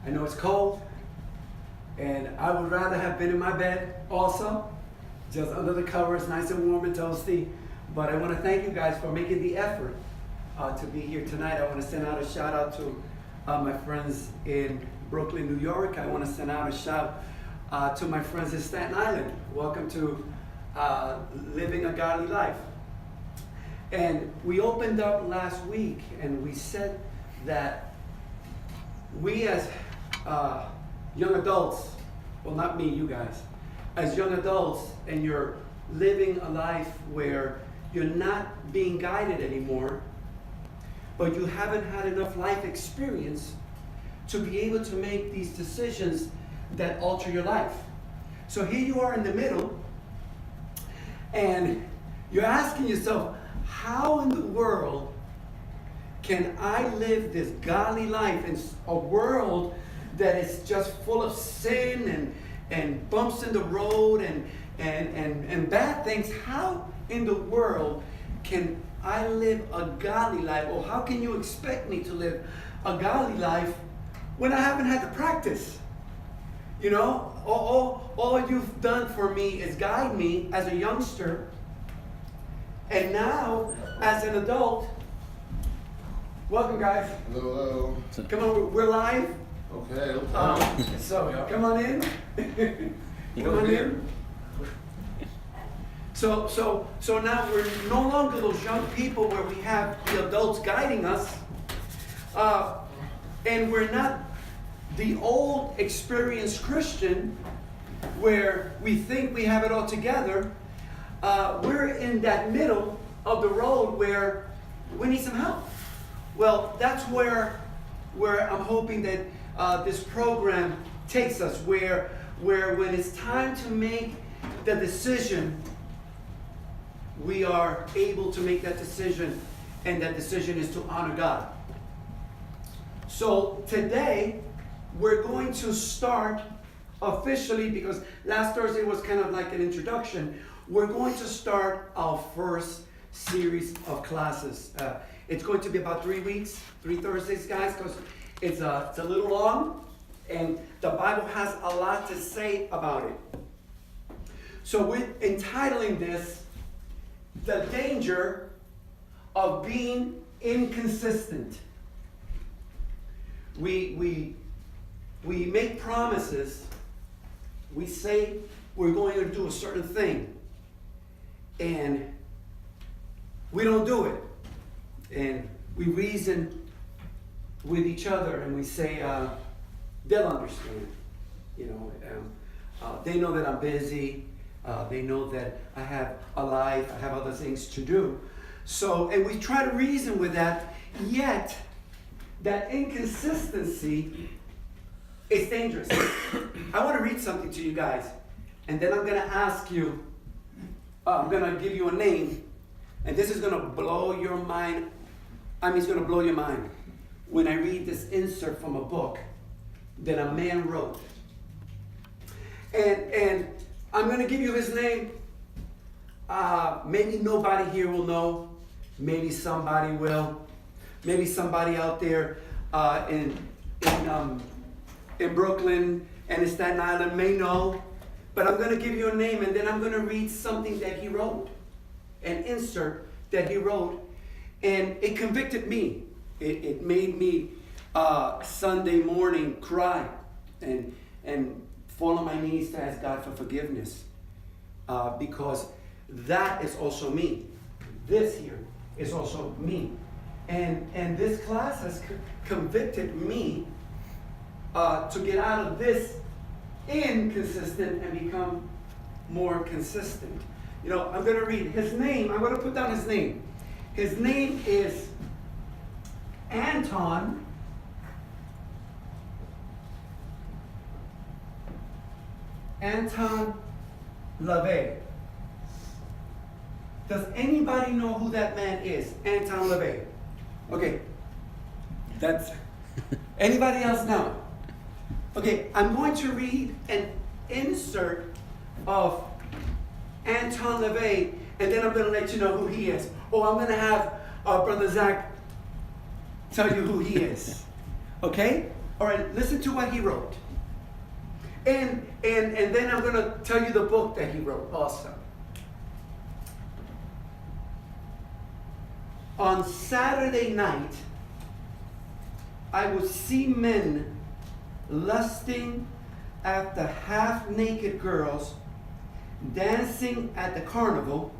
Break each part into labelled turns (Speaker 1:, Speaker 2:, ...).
Speaker 1: I know it's cold, and I would rather have been in my bed also, just under the covers, nice and warm and toasty. But I want to thank you guys for making the effort to be here tonight. I want to send out a shout out to my friends in Brooklyn, New York. I want to send out a shout to my friends in Staten Island. Welcome to Living a Godly Life. And we opened up last week and we said that we as young adults, well, not me, you guys, as young adults, and you're living a life where you're not being guided anymore, but you haven't had enough life experience to be able to make these decisions that alter your life. So here you are in the middle, and you're asking yourself, how in the world can I live this godly life in a world that is just full of sin and bumps in the road and bad things? How in the world can I live a godly life? Or how can you expect me to live a godly life when I haven't had to practice? You know, all you've done for me is guide me as a youngster. And now, as an adult, welcome guys.
Speaker 2: Hello, hello.
Speaker 1: Come on, we're live.
Speaker 2: Okay.
Speaker 1: So come on in. Come on in. So now we're no longer those young people where we have the adults guiding us, and we're not the old experienced Christian where we think we have it all together. We're in that middle of the road where we need some help. Well, that's where I'm hoping that this program takes us, where when it's time to make the decision, we are able to make that decision, and that decision is to honor God. So today, we're going to start officially, because last Thursday was kind of like an introduction. We're going to start our first series of classes. It's going to be about 3 weeks, 3 Thursdays, guys, because it's a little long, and the Bible has a lot to say about it. So we're entitling this, The Danger of Being Inconsistent. We make promises. We say we're going to do a certain thing, and we don't do it. And we reason with each other, and we say, they'll understand. You know, they know that I'm busy. They know that I have a life. I have other things to do. So, and we try to reason with that, yet that inconsistency is dangerous. I want to read something to you guys, and then I'm going to ask you, I'm going to give you a name, and this is going to blow your mind. I mean, it's going to blow your mind when I read this insert from a book that a man wrote. And I'm going to give you his name. Maybe nobody here will know. Maybe somebody will. Maybe somebody out there in Brooklyn and in Staten Island may know. But I'm going to give you a name, and then I'm going to read something that he wrote, an insert that he wrote, and it convicted me. It made me Sunday morning cry and fall on my knees to ask God for forgiveness, because that is also me. This here is also me, and this class has convicted me to get out of this inconsistent and become more consistent. You know, I'm going to read his name. I'm going to put down his name. His name is Anton LaVey. Does anybody know who that man is? Anton LaVey. Okay. That's anybody else know? Okay, I'm going to read an insert of Anton LaVey, and then I'm going to let you know who he is. Or I'm going to have Brother Zach tell you who he is. Okay? All right, listen to what he wrote. And then I'm going to tell you the book that he wrote also. On Saturday night, I would see men lusting after half-naked girls dancing at the carnival.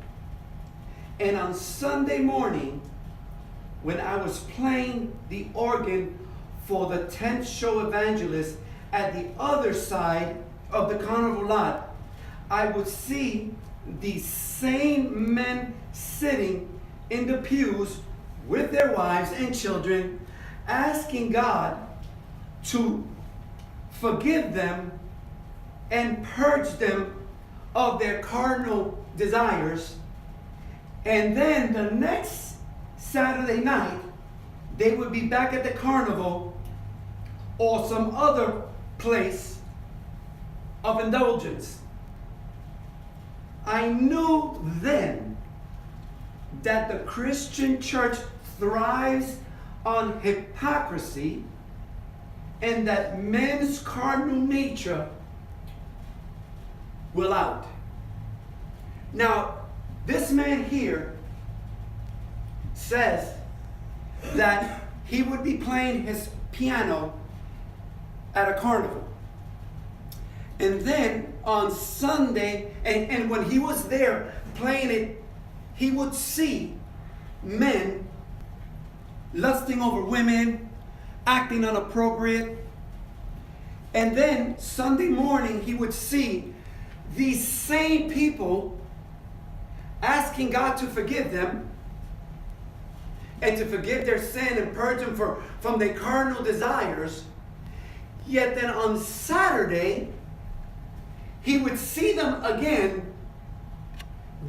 Speaker 1: And on Sunday morning, when I was playing the organ for the 10th show evangelist at the other side of the carnival lot, I would see these same men sitting in the pews with their wives and children, asking God to forgive them and purge them of their carnal desires. And then the next Saturday night, they would be back at the carnival or some other place of indulgence. I knew then that the Christian church thrives on hypocrisy and that men's carnal nature will out. Now, this man here says that he would be playing his piano at a carnival. And then on Sunday, and when he was there playing it, he would see men lusting over women, acting inappropriate. And then Sunday morning, he would see these same people asking God to forgive them and to forgive their sin and purge them from their carnal desires. Yet then on Saturday, he would see them again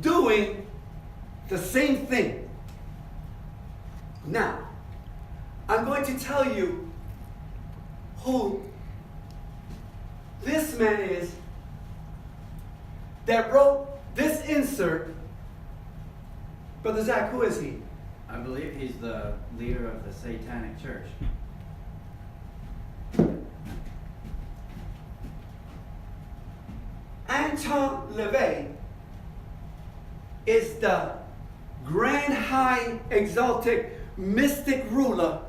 Speaker 1: doing the same thing. Now, I'm going to tell you who this man is that wrote this insert. Brother Zach, who is he?
Speaker 3: I believe he's the leader of the Satanic Church.
Speaker 1: Anton LaVey is the grand high exalted mystic ruler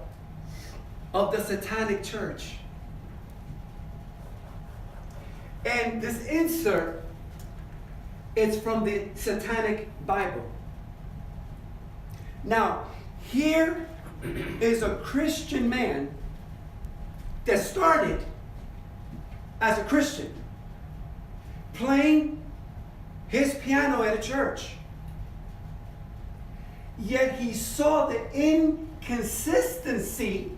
Speaker 1: of the Satanic Church. And this insert is from the Satanic Bible. Now, here is a Christian man that started as a Christian, playing his piano at a church. Yet he saw the inconsistency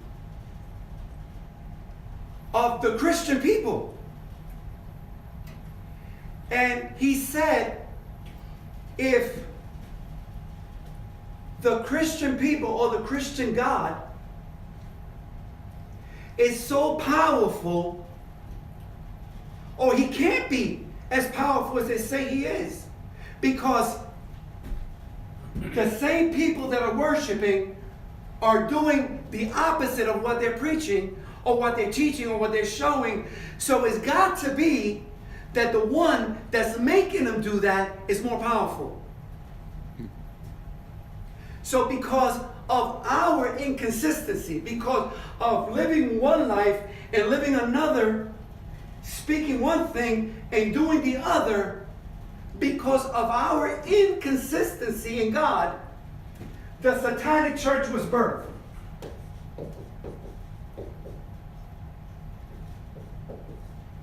Speaker 1: of the Christian people. And he said, if the Christian people or the Christian God is so powerful, or he can't be as powerful as they say he is, because the same people that are worshiping are doing the opposite of what they're preaching or what they're teaching or what they're showing. So it's got to be that the one that's making them do that is more powerful. So because of our inconsistency, because of living one life and living another, speaking one thing and doing the other, because of our inconsistency in God, the Satanic Church was birthed.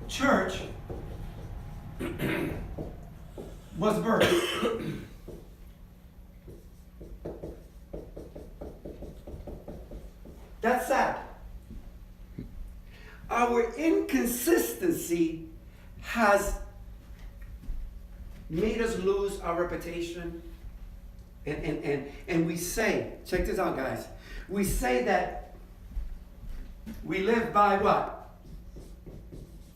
Speaker 1: Church was birthed. That's sad. Our inconsistency has made us lose our reputation. And we say, check this out, guys. We say that we live by what?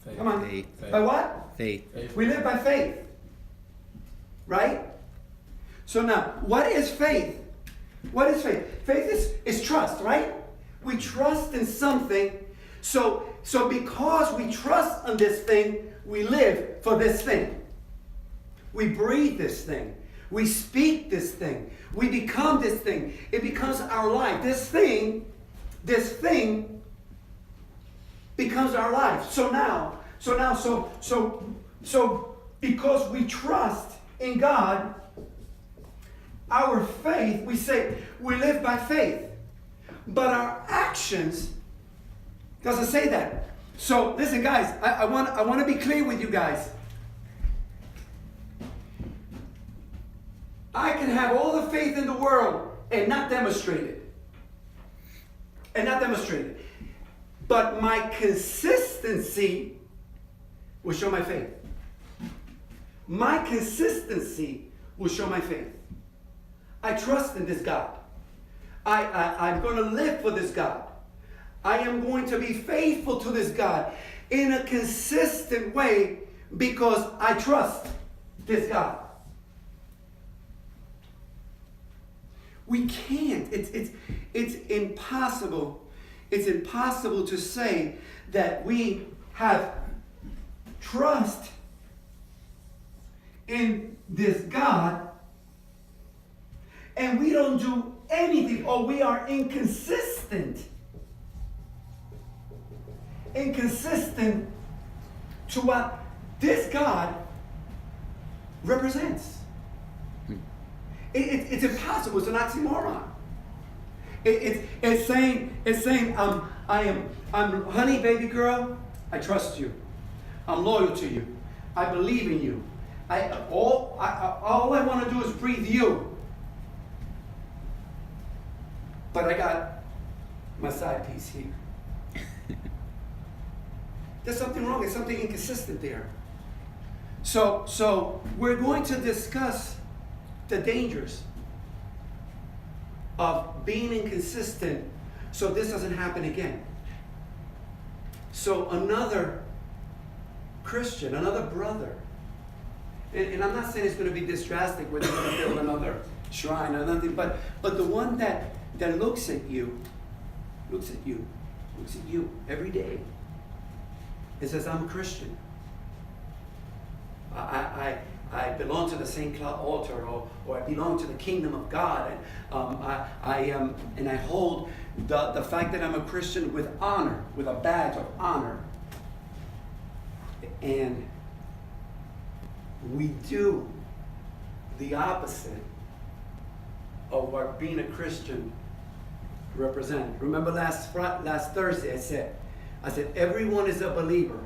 Speaker 4: Faith.
Speaker 1: Come on.
Speaker 4: Faith.
Speaker 1: By what?
Speaker 4: Faith.
Speaker 1: We live by faith. Right? So now, what is faith? What is faith? Faith is trust, right? We trust in something, So because we trust on this thing, we live for this thing. We breathe this thing. We speak this thing. We become this thing. It becomes our life. This thing becomes our life. So because we trust in God, our faith, we say we live by faith. But our actions doesn't say that. So listen, guys, I want to be clear with you guys. I can have all the faith in the world and not demonstrate it. But my consistency will show my faith. My consistency will show my faith. I trust in this God. I'm going to live for this God. I am going to be faithful to this God in a consistent way because I trust this God. We can't. It's impossible. It's impossible to say that we have trust in this God and we don't do anything, or we are inconsistent to what this God represents. It's impossible. It's an oxymoron. It's saying I'm honey, baby girl, I trust you. I'm loyal to you. I believe in you. All I want to do is breathe you. But I got my side piece here. There's something wrong. There's something inconsistent there. So we're going to discuss the dangers of being inconsistent so this doesn't happen again. So another Christian, another brother, and I'm not saying it's going to be this drastic where they're going to build another shrine or nothing, but the one that looks at you every day and says, I'm a Christian. I belong to the St. Cloud altar, or I belong to the kingdom of God, and I hold the fact that I'm a Christian with honor, with a badge of honor. And we do the opposite of what being a Christian represents. Remember last Thursday I said everyone is a believer.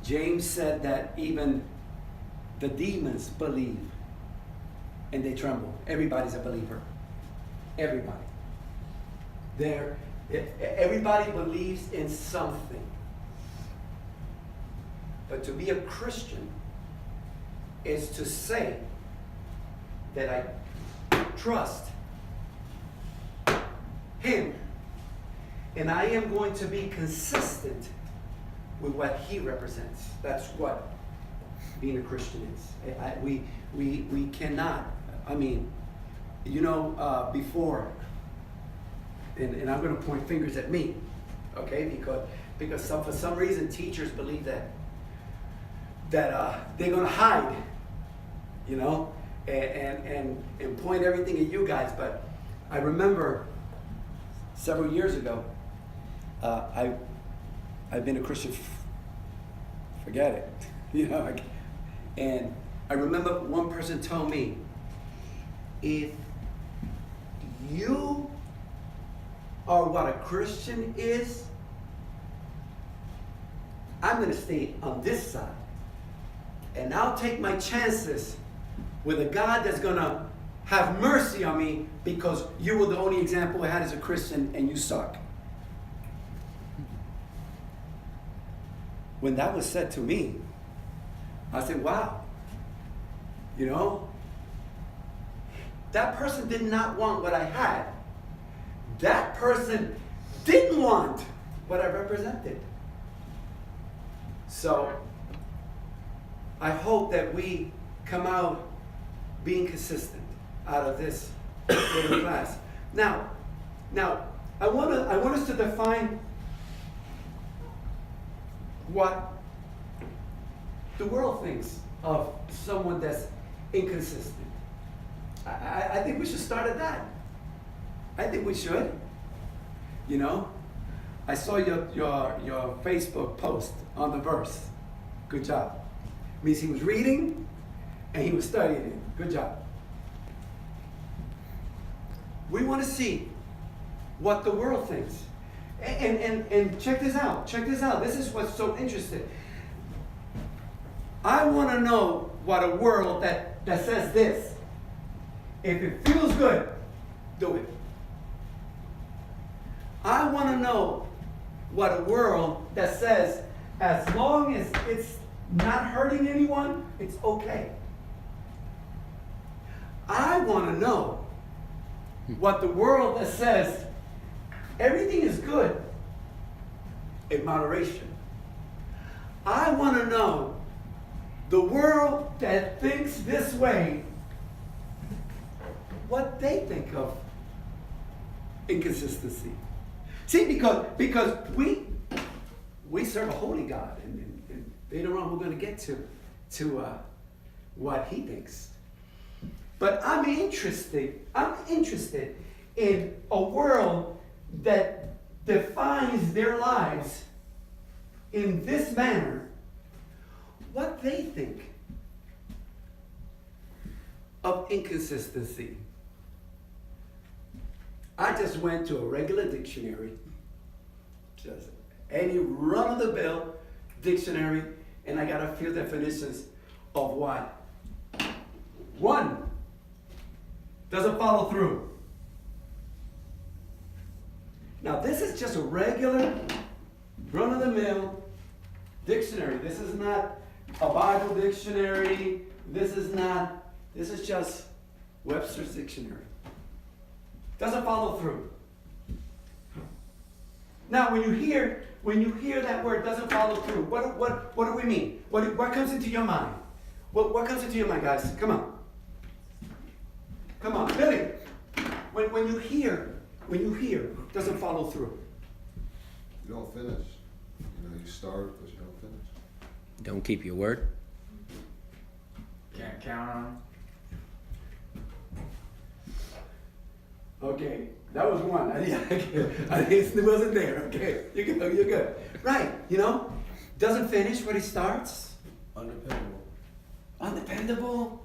Speaker 1: James said that even the demons believe and they tremble. Everybody's a believer. Everybody. Everybody believes in something. But to be a Christian is to say that I trust Him and I am going to be consistent with what He represents. That's what being a Christian is. We cannot, before, and I'm going to point fingers at me, okay? Because for some reason teachers believe that they're going to hide, and point everything at you guys. But I remember several years ago, I've been a Christian, forget it, and I remember one person told me, if you are what a Christian is, I'm going to stay on this side. And I'll take my chances with a God that's going to have mercy on me because you were the only example I had as a Christian and you suck. When that was said to me, I said, wow. That person did not want what I had. That person didn't want what I represented. So I hope that we come out being consistent out of this little class. Now, I want us to define what the world thinks of someone that's inconsistent. I think we should start at that. I think we should. You know, I saw your Facebook post on the verse. Good job. Means he was reading and he was studying it. Good job. We want to see what the world thinks. And check this out. Check this out. This is what's so interesting. I want to know what a world that says this. If it feels good, do it. I want to know what a world that says as long as it's not hurting anyone, it's okay. I want to know what the world that says everything is good in moderation. I want to know the world that thinks this way, what they think of inconsistency. See, because we serve a holy God, and later on we're going to get to what He thinks. But I'm interested in a world that defines their lives in this manner, what they think of inconsistency. I just went to a regular dictionary, just any run-of-the-mill dictionary, and I got a few definitions of what? One, doesn't follow through. Now, this is just a regular run-of-the-mill dictionary. This is not a Bible dictionary. This is just Webster's dictionary. Doesn't follow through. Now, when you hear that word doesn't follow through, what do we mean? What comes into your mind? What comes into your mind, guys? Come on, Billy. When you hear doesn't follow through.
Speaker 2: You don't finish. You know, you start, but you don't finish.
Speaker 5: Don't keep your word.
Speaker 3: Can't count on.
Speaker 1: Okay, that was one. It wasn't there. Okay, you're good. Right, doesn't finish what he starts.
Speaker 4: Undependable.
Speaker 1: Undependable.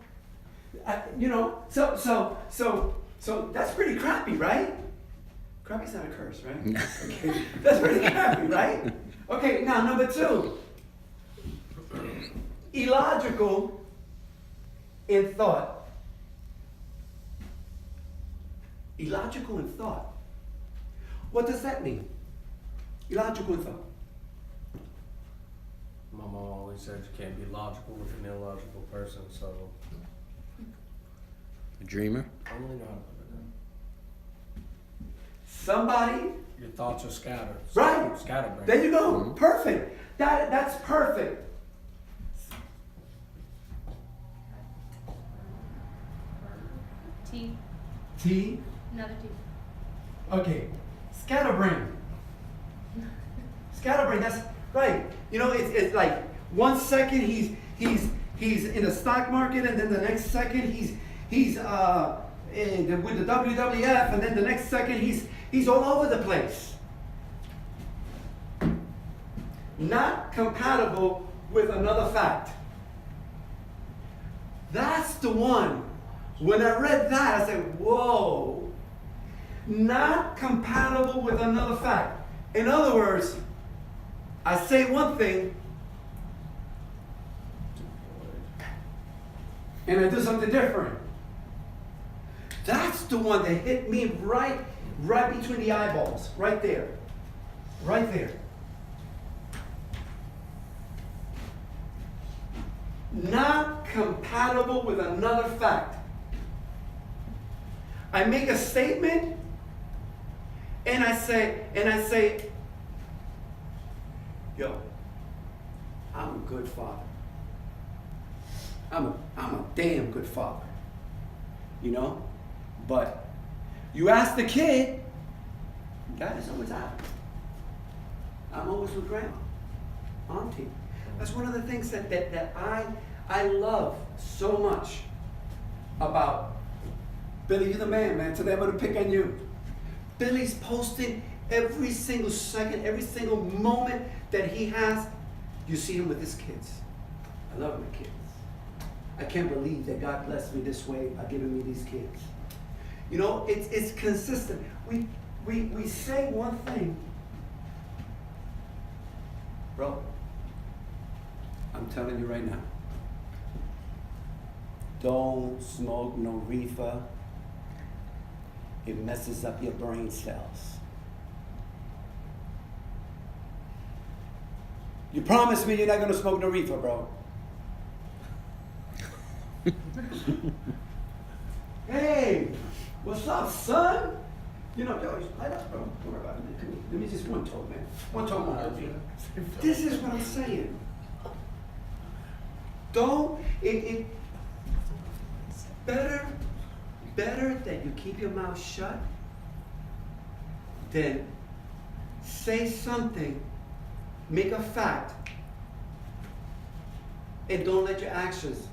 Speaker 1: So that's pretty crappy, right? Crappy's not a curse, right? Okay, that's pretty crappy, right? Okay, now number 2. Illogical in thought. Illogical in thought. What does that mean? Illogical in thought.
Speaker 4: My mom always said you can't be logical with an illogical person, so
Speaker 5: A dreamer.
Speaker 4: I don't really know how to put it down.
Speaker 1: Somebody.
Speaker 4: Your thoughts are scattered.
Speaker 1: Right.
Speaker 4: Scatterbrained.
Speaker 1: There you go.
Speaker 5: Mhm.
Speaker 1: Perfect. That's perfect.
Speaker 6: T.
Speaker 1: T.
Speaker 6: Another T.
Speaker 1: Okay. Scatterbrain. Scatterbrain. That's right. It's like 1 second he's in the stock market, and then the next second he's with the WWF, and then the next second he's all over the place. Not compatible with another fact. That's the one. When I read that, I said, whoa. Not compatible with another fact. In other words, I say one thing and I do something different. That's the one that hit me right between the eyeballs. Right there. Right there. Not compatible with another fact. I make a statement and I say, yo, I'm a good father. I'm a damn good father. But you ask the kid, Dad is always out. I'm always with grandma. auntie. That's one of the things that I love so much about Billy. You're the man. Today I'm gonna pick on you. Billy's posting every single second, every single moment that he has. You see him with his kids. I love my kids. I can't believe that God blessed me this way by giving me these kids. You know, it's consistent. We say one thing, bro. I'm telling you right now. Don't smoke no reefer. It messes up your brain cells. You promise me you're not gonna smoke no reefer, bro. Hey, what's up, son? You know, yo, light up, bro. Don't worry about it, man. Come here. Let me just one talk, man. One talk more. This is what I'm saying. It's better that you keep your mouth shut than say something, make a fact, and don't let your actions